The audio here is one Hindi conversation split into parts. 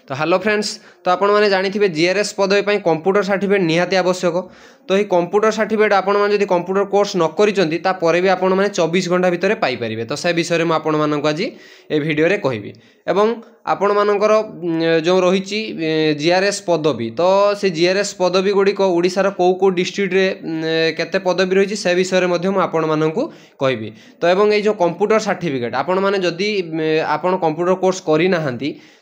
तो हेलो फ्रेंड्स, तो आपण मैंने जानी जीआरएस पदवी पर कंप्यूटर सर्टिफिकेट निहाती आवश्यक। तो ये कंप्यूटर सर्टिफिकेट आपण मैंने कंप्यूटर कोर्स न करें भी आपण मैंने 24 घंटा भितर पाइपर। तो से विषय में आपण मानक आज ये वीडियो रे कहबी। एवं आपण मानकर जो रही जीआरएस पदवी, तो से जीआरएस पदवी गुड़िक ओडिशार कौ डिस्ट्रिक्ट रे केते पदवी रही से विषय में आपण मानक कहबी। तो एवं ये जो कंप्यूटर सर्टिफिकेट आपण माने जदि आपण कंप्यूटर कोर्स करना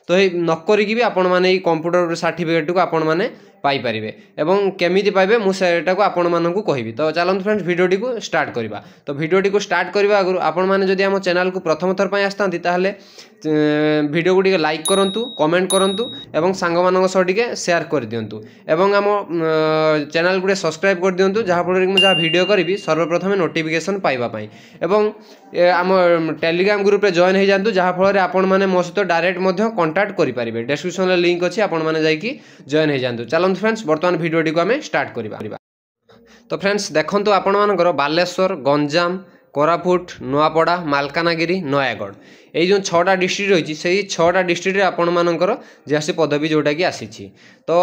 तो ये नक भी आपण मैंने कंप्यूटर सर्टिफिकेट को आपण मैंने पाइपर एवं केमिति पाइबे मुझे आपण मानक कहबी। तो चलते फ्रेंड्स वीडियोटी को स्टार्ट करवा। तो वीडियोटी को स्टार्ट करने आगु आपण मैंने जदि आम चैनल को प्रथम थर पर आसता वीडियो को टिके लाइक करंतु, कमेंट करंतु एवं सांग मानक सह टिके शेयर कर दियंतु एवं आम चैनल को सब्सक्राइब कर दियंतु, जहाँ फल मुझे वीडियो करी सर्वप्रथम नोटिफिकेशन पाइबा पई। एवं आम टेलीग्राम ग्रुप रे जॉइन हो जातु, जहाँ फल आपण मैंने मो सहित डायरेक्ट कांटेक्ट करि पारिबे। डिस्क्रिप्शन रे लिंक अछि, आपण मैंने जाइकी जॉइन हो जातु। चलନ୍ତୁ फ्रेंड्स वर्तमान वीडियोटी को आम स्टार्ट करवा। तो फ्रेंड्स देखंतु आपण मानकर बालेश्वर, गंजाम, कोरापुट, नुआपड़ा, मालकानगिरी, नयागढ़ ये जो 6टा डिस्ट्रिक्ट रही से 6टा डिस्ट्रिक्ट आपण मानकर जेसी पदवी जोटा कि आसी। तो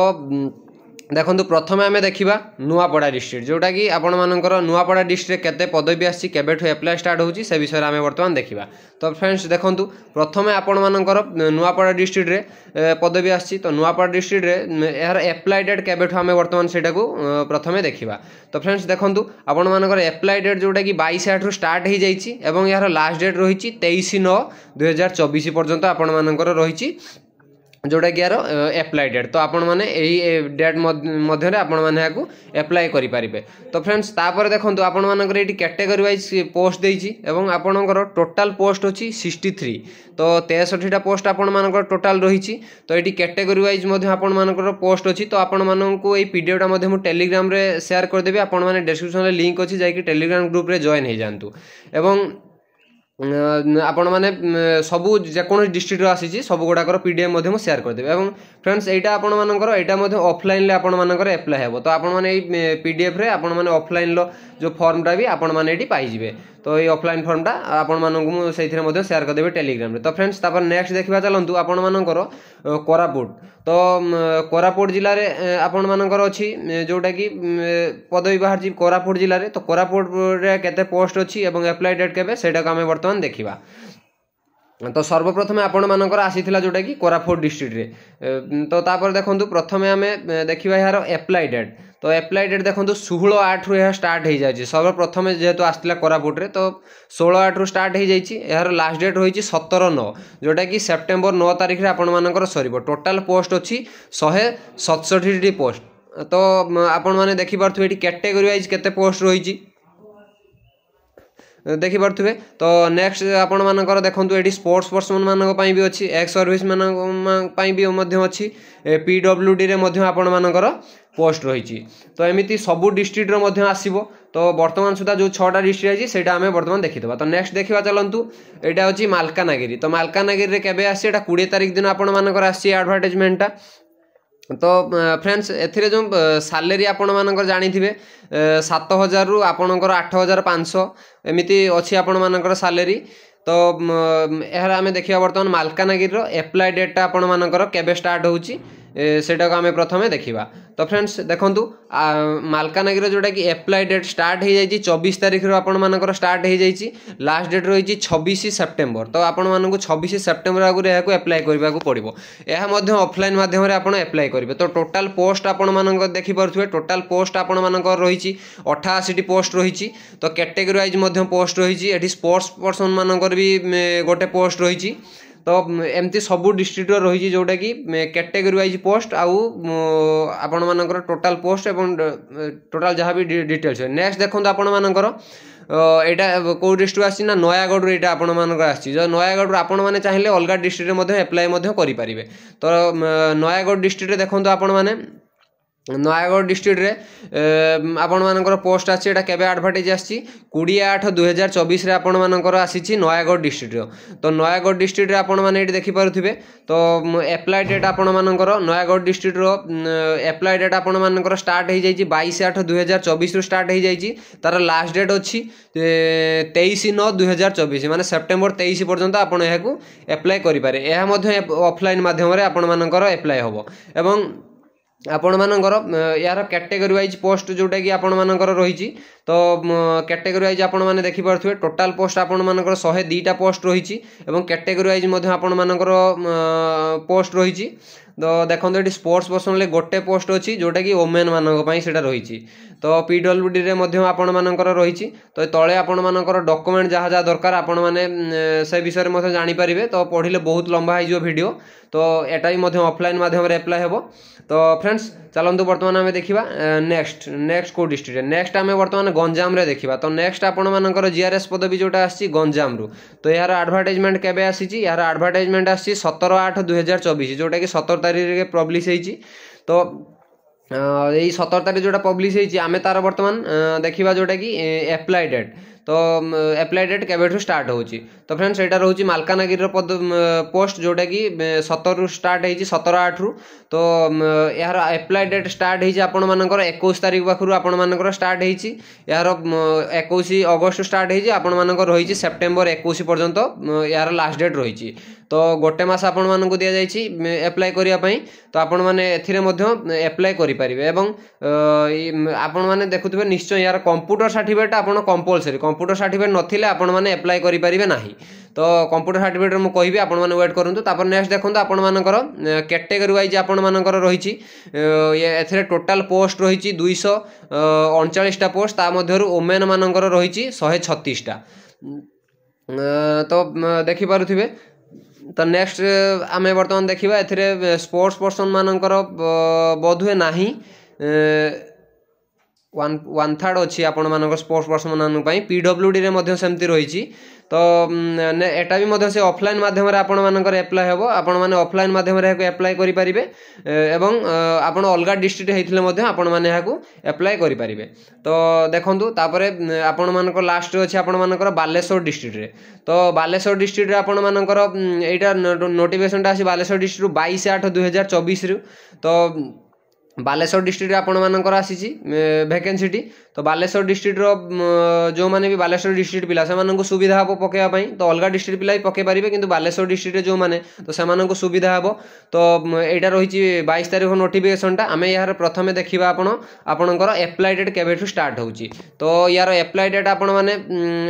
देखो प्रथम आम देखा नुआपड़ा डिस्ट्रिक्ट, जोटा कि आपण मानकर नुआपड़ा डिस्ट्रिक्ट केते पदवी आसी केबेठु एप्लाय स्टार्ट होची से विषय आम वर्तमान देखा। तो फ्रेंड्स देखो प्रथम आपण मानकर नुआपड़ा डिस्ट्रिक्ट रे पदवी आसी। तो नुआपड़ा डिस्ट्रिक्ट रे यार एप्लाय डेट केबेठु आम वर्तमान सेटा को प्रथम देखा। तो फ्रेंड्स देखो आपण मानकर एप्लाय डेट जोटा कि 22/8 स्टार्ट हो जाइए एवं यार लास्ट डेट रही 23/9/2024 पर्यंत आपण मानकर रही जोटा कि यार एप्लाय डेट। तो आपण मैंने यही डेट मध्य आपण मैंने एप्लाय करें। तो फ्रेंड्स तापर देखो आपण मानकर ये कैटेगरी वाइज पोस्ट देती एवं आपणकर टोटाल पोस्ट अच्छी 63। तो 63टा पोस्ट आपण मानकर टोटाल रही। तो ये कैटेगरी वाइज आपण मानकर पोस्ट अच्छी। तो आपण मानू ये पीडीएफटा मु टेलीग्राम रे शेयर करदेवी, आपण मैंने डिस्क्रिप्शन लिंक अच्छी जाकि टेलीग्राम ग्रुप रे जॉइन हो जातु। एवं आपण मैंने सबू जेकोसी डिस्ट्रिक्ट आसी सब गुड़ाकर पीडीएफ शेयर करदेवे। एवं फ्रेंड्स यहाँ आपण मानकर यहाँ ऑफलाइन आपण मानकर एप्लाय हे। तो आपण मैंने पीडीएफ रे आपण मैंने ऑफलाइन जो फॉर्मटा भी आपण मैंने ये पाइबे। तो ये ऑफलाइन फॉर्मटा आपण मानू से शेयर करदेवे टेलीग्राम रे। तो फ्रेंड्स तापर नेक्स्ट देखा चलतु आपण मानकर कोरापुट। तो कोरापुट जिले में आपण मानकर अच्छी जोटा कि पदवी बाहर कोरापुट जिले में। तो कोरापुट रे केते पोस्ट अच्छी एवं एप्लाय डेट केबे सेटा को आम वर्तमान देखा। तो सर्वप्रथम आपण मानकर आसीथिला जोटा कि कोरापुट डिस्ट्रिक्ट रे। तो तापर देखो प्रथम आम देखा यार एप्लाय डेट। तो एप्लाय डेट देखो 16/8 रु यह स्टार्ट हो जाए। सर्वप्रथम जेहेतु आसला कोरापुट रे तो 16/8 रु स्टार्ट हो जाए। यार लास्ट डेट रही 17/9 जोटा कि सेप्टेम्बर 9 तारिख रे आपण मानकर सरीबो। टोटाल पोस्ट अच्छी 167टी पोस्ट। तो आपण माने देखि पारथुबे एटी कैटेगरी वाइज केते पोस्ट रही देखि पारे। तो नेक्स्ट आपण मानकर देखो ये स्पोर्ट्स पर्सन मानक भी अच्छी, एक्स सर्विस मानक भी अच्छी, पीडब्ल्यूडी रे आपण मानकर पोस्ट रही। तो एमती सबू डिस्ट्रिक्ट रो आसीबो। तो वर्तमान सुधा जो 6टा डिस्ट्रिक्ट है सेटा आम वर्तमान देखीदबा। तो नेक्स्ट देखा चलतु यहाँ हूँ मालकानगिरी। तो मालकानगिरी केबे आसी 20 तारिख दिन आपण मानकर आसी एडवर्टाइजमेंटा। तो फ्रेंड्स एथिरे जो सैलरी आपण मानकर जानिथिबे 7,000 रु आपणकर 8,500 एमिति अछि आपण मानकर सैलरी। तो यार आम देखा बर्तमान मालकानगिरी एप्लाय डेटा आपण मानकर केबे स्टार्ट होउची सेटा को आम प्रथमे देखा। तो फ्रेंड्स देखो मालकानगिरी जोटा कि एप्लाय डेट स्टार्ट हो जाए 24 तारिख आपण मानकर स्टार्ट हो जाए। लास्ट डेट रही 26 सेप्टेम्बर। तो आपण मानक 26 सेप्टेम्बर आगु यहाँ एप्लाय करने को पड़ो। यह ऑफलाइन माध्यम आप एप्लाय करेंगे। तो टोटाल पोस्ट आपण मानक देखिपे टोटाल पोस्ट आपण मानकर रही 88टी पोस्ट रही। तो कैटेगरी वाइज पोस्ट रही। ये स्पोर्ट्स पर्सन मानकर भी गोटे पोस्ट रही। तो एमती सबू डिस्ट्रिक्ट रही जोटा कि कैटेगरी वाइज पोस्ट आपण मानकर टोटाल पोस्ट एवं टोटाल जहाँ भी डिटेल्स है। नेक्स्ट देखो आपण मानकर यहाँ कौ डिस्ट्रिक्ट आसी ना नयागढ़ ये आपण मानकर आसी। जो नयागढ़ आपण मैंने चाहिए अलग डिस्ट्रिक्ट एप्लाय करें। तो नयागढ़ डिस्ट्रिक्ट देखो आपण मैंने नयागढ़ डिस्ट्रिक्ट रे आपण मानकर पोस्ट आछि एटा केबे एडवर्टाइज आछि 20/8/2024 रे आपण मानकर आछि नयागढ़ डिस्ट्रिक्ट रो। तो नयागढ़ डिस्ट्रिक्ट रे आपण माने एटी देखि पारुथिबे। तो एप्लाई डेट आपण मानकर नयागढ़ डिस्ट्रिक्ट रो एप्लाई डेट आपण मानकर स्टार्ट हो जाइछि 22/8/2024 रो स्टार्ट हो जाइछि। तार लास्ट डेट अछि 23/9/2024 माने सेप्टेम्बर 23 पर्यंत आपण एहाकू एप्लाई करि पारे। एहा मध्ये ऑफलाइन माध्यम रे आपण मानकर एप्लाई होबो। एवं आपण मानकर यार कैटेगरी वाइज पोस्ट जोटा कि आपण मानकर रही। तो कैटेगरी वाइज आपण माने देखि पारथुवे टोटल पोस्ट आपण मानकर 102टा पोस्ट रही एवं कैटेगरी वाइज मध्ये आपण मानकर पोस्ट रही। तो देखो ये स्पोर्ट्स पर्सन ले गोटे पोस्ट अच्छी जोटा कि वोमेन मानक सेटा रही। तो पीडब्ल्यूडी रे मध्य आपण मानकर रही। तो तले आपण मानकर डॉक्यूमेंट जहाँ जहाँ दरकार आपण माने से विषय में जानी पारिबे। तो पढ़िले बहुत लंबा हो वीडियो। तो एटा भी मध्य ऑफलाइन माध्यम रे अप्लाई हेबो। तो फ्रेंड्स चलतु बर्तमान आम देखा नेक्स्ट को डिस्ट्रिक्ट नेक्स्ट आम बर्तमान गंजाम रे देखा। तो नेक्स्ट आपण मानकर जीआरएस पदवी जोटा आसी गंजाम रु। तो यार एडवर्टाइजमेंट केबे आसी यार एडवर्टाइजमेंट आसी 17/8/2024 जोटा कि 17 तारीख पब्लिश होती। तो यही 17 तारीख जोटा पब्लिश होती आम तार बर्तमान देखा जोटा कि एप्लाई डेट। तो एप्लाई डेट केबेठू स्टार्ट होची। तो फ्रेंड्स एटा रहउची मालकानगिरी पद पोस्ट जोटा कि 17 रु स्टार्ट होची 17/8 रु। तो यार एप्लाई डेट स्टार्ट होची आपण मानकर 21 तारीख पाखरु आपण मानकर स्टार्ट होची। यार 21 अगस्त स्टार्ट होची आपण मानकर रहिची सेप्टेम्बर 21 पर्यंत यार लास्ट डेट रहिची। तो गोटे मास आपण मानकु दिया जाइछि एप्लाई करिया पई। तो आपण माने एथिरे मध्य एप्लाई करि परिबे। एवं आपण माने देखुथिबे निश्चय यार कंप्यूटर सर्टिफिकेट आपण कंपलसरी कंप्यूटर सर्टिफिकेट नथिले आपण माने अप्लाई करि परिबे नाही। तो कंप्यूटर सर्टिफिकेट मु कहबी आपण माने वेट करंतु। तापर नेक्स्ट देखंतु आपण मानकर कैटेगरी वाइज आपण मानकर रहिछि एथिरे टोटल पोस्ट रहिछि 239टा पोस्ट। ता मध्यरु वोमेन मानकर रहिछि 136टा। तो देखि पारुथिबे। तो नेक्स्ट आम बर्तमान देखा ए स्पोर्ट्स पर्सन मानकर बोधुए नाही 1/3 अच्छी आपण मानकर स्पोर्ट्स पर्सन मान पीडब्ल्यूडी रे मध्य सेमती रही। तो एटा भी से ऑफलाइन माध्यम रे आपण मानकर एप्लाई हेबो। आपण माने ऑफलाइन माध्यम रे एप्लाई करि परिबे। एवं आपण अलगा डिस्ट्रिक्ट हेथिले मध्य आपण माने याकू एप्लाई करि परिबे। तो देखंतु तापरे आपण मानकर लास्ट अछि आपण मानकर बालेश्वर डिस्ट्रिक्ट रे। तो बालेश्वर डिस्ट्रिक्ट रे आपण मानकर एटा नोटिफिकेशनटा आसी बालेश्वर डिस्ट्रिक्ट 22/8/2024 रु। तो बालेश्वर डिस्ट्रिक्ट आपण मानकर आसी वैकेंसीटी। तो बालेश्वर डिस्ट्रिक्ट जो माने भी बालेश्वर डिस्ट्रिक्ट पिला से सुविधा हम पकेवा। तो अलग डिस्ट्रिक्ट पिला भी पके पारे किंतु बालेश्वर डिस्ट्रिक्ट जो माने तो से सुविधा हम। तो यहाँ रही 22 तारीख नोटिफिकेशनटा आम यार प्रथम देखा आपणकर एप्लाई डेट केबेठू स्टार्ट होची। तो यार एप्लाई डेट आपण माने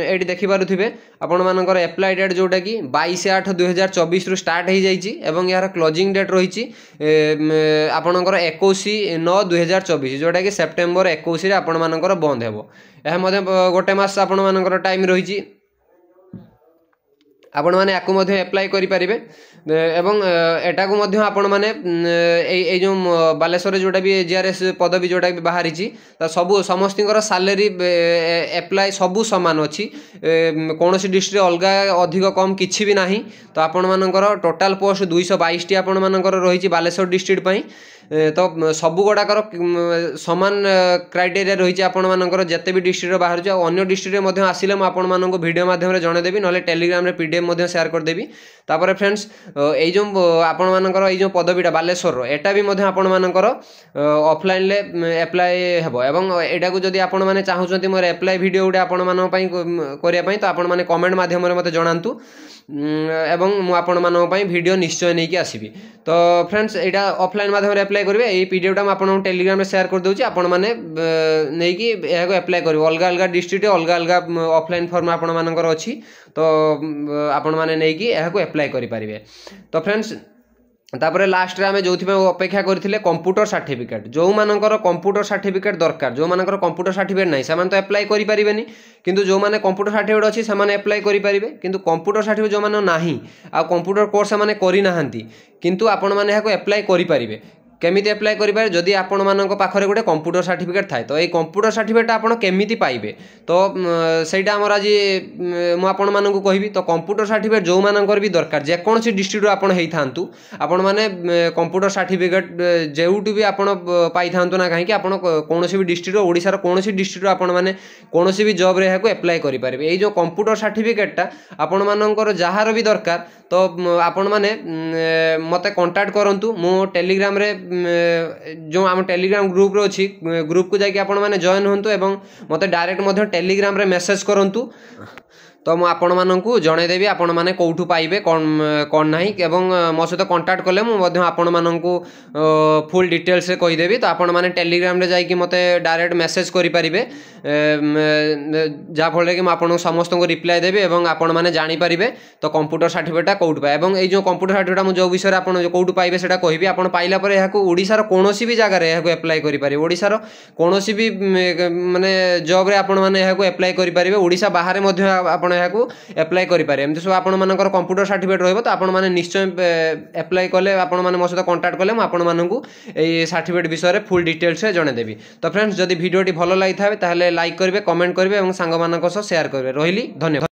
एटी देखि पारुथिबे आपण मानकर एप्लाई डेट जोटा कि 22/8/2024 रु स्टार्ट हो जाइछि। एवं यार क्लोजिंग डेट रही आपणकर 21/9/2024 जोटा कि सेप्टेम्बर 21 रे आपण मानकर बंद हेबो। यह मध्य गोटे मास आपण मानकर टाइम रही आपण माने याकू मध्य एप्लाई करि परिबे। एवं एटा को मध्य आपण माने ए जो बालेश्वर जोटा भी जीआरएस पदवी जोटा भी बाहरी सबू समस्तर सालेरी एप्लाई सबू सामान अच्छी कौन डिस्ट्रिक्ट अलग अधिक कम किसी भी नहीं। तो आपण मानकर टोटाल पोस्ट 222 आपण मानकर रही बालेश्वर डिस्ट्रिक्ट पई। तो सबू गुड़ाकर सामान क्राइटेरिया रही आपण मानकर जिते भी डिस्ट्रिक्ट बाहर अन्य डिस्ट्रिक्ट आसिले आपण मानक वीडियो माध्यम जनदेवी ना टेलीग्राम पीडीएफ शेयर करदेवी। तापर फ्रेंड्स ये जो आपण मानकर ये जो पदवीटा बालेश्वर एटा भी आपण मानकर ऑफलाइन ले एप्लाई हेबो। एवं एटा को जदि आपण माने चाहुचंती मोर एप्लाई वीडियो गुडे आपण मानक पई करिया पई तो आपण माने कमेंट माध्यम रे मते जणांतु एवं मु आपण मानक पई वीडियो निश्चय नै कि आसीबी। तो फ्रेंड्स एटा ऑफलाइन माध्यम रे अप्लाई करबे। एई पीडीएफटा आपण टेलीग्राम रे शेयर कर दोची आपण माने नै कि एहा को अप्लाई करबे। अलग अलग डिस्ट्रिक्ट अलग अलग ऑफलाइन फॉर्म आपण मानकर अछि। तो आपण माने नै कि एहा को अप्लाई करि परिबे। तो फ्रेंड्स तापर लास्ट रे आमे जोथि अपेक्षा करथिले कंप्यूटर सर्टिफिकेट जो मानकर कंप्यूटर सर्टिफिकेट दरकार जो मानकर कंप्यूटर सर्टिफिकेट नै से तो अप्लाई करि परिबेनी। किंतु जो माने कंप्यूटर सर्टिफिकेट अछि से माने अप्लाई करि परिबे। किंतु कंप्यूटर सर्टिफिकेट जो माने नाही आ कंप्यूटर कोर्स माने करि नाहंती किंतु आपण माने याको अप्लाई करि परिबे। केमिति अप्लाई करेंगे जदि आपण मान पाखे गोटे कंप्यूटर सर्टिफिकेट थाए तो ये कंप्यूटर सर्टिफिकेट आपण केमिति पाइबे तो सहीटा आमर आज मुझे कहबी तो कंप्यूटर सर्टिफिकेट जो मानकर भी दरकार जेकोसी डिस्ट्रिक्ट आपण होता आपण मैंने कंप्यूटर सर्टिफिकेट जोटू भी आपण पाई था ना कहीं आपण कौन भी डिस्ट्रिक्ट ओडिशार कौन डिस्ट्रिक्ट आपण मैंने कौन भी जॉब रे अप्लाई करेंगे ये जो कंप्यूटर सर्टिफिकेटा आपण मानकर जार भी दरकार तो आपण मैंने मत कांटेक्ट करंतु मो टेलीग्राम रे जो आम टेलीग्राम ग्रुप रे अच्छी ग्रुप को जाकि आपण मैंने जॉइन होंतु एवं मत डायरेक्ट मध्य टेलीग्राम रे मेसेज करंतु तो मुझे आपण मानू जनईदेवी आपण मैंने कौटू पाइबे कौन ना एवं मो सहित कंटाक्ट कले मुझे आपण मानू फुल डिटेल्स रे कहीदेवी तो आपण मैंने टेलीग्राम रे जाकि मते डायरेक्ट मेसेज करेंगे जहाँफल कि मुझे समस्त को रिप्लाई देवी और आपण मैंने जानीपारे तो कंप्यूटर सर्टिफिकेटा कौटू पाए और ये जो कंप्यूटर सर्टिफिकेट मुझे जो विषय आप कौटू पाइबे से कहबी आप पाइला पर यह ओडिशार कौन भी जगार अप्लाई करेंगे ओडिशार कौन भी माने जॉब रे आपण मैंने अप्लाई करेंगे ओडिशा बाहर आप एप्लाई करेंगे एमती सब आपण मानकर कंप्यूटर सर्टिफिकेट रहिबो तो आपण माने निश्चय एप्लाई कले आपण माने मो सहित कांटेक्ट कले आपण मानकू ए सर्टिफिकेट विषय फुल डिटेल्स रे जणेदेवी तो फ्रेंड्स जदि वीडियोटी भल लगी थाए ताहले लाइक करेंगे कमेंट करेंगे और सांग मानक सह शेयर करेंगे रही धन्यवाद।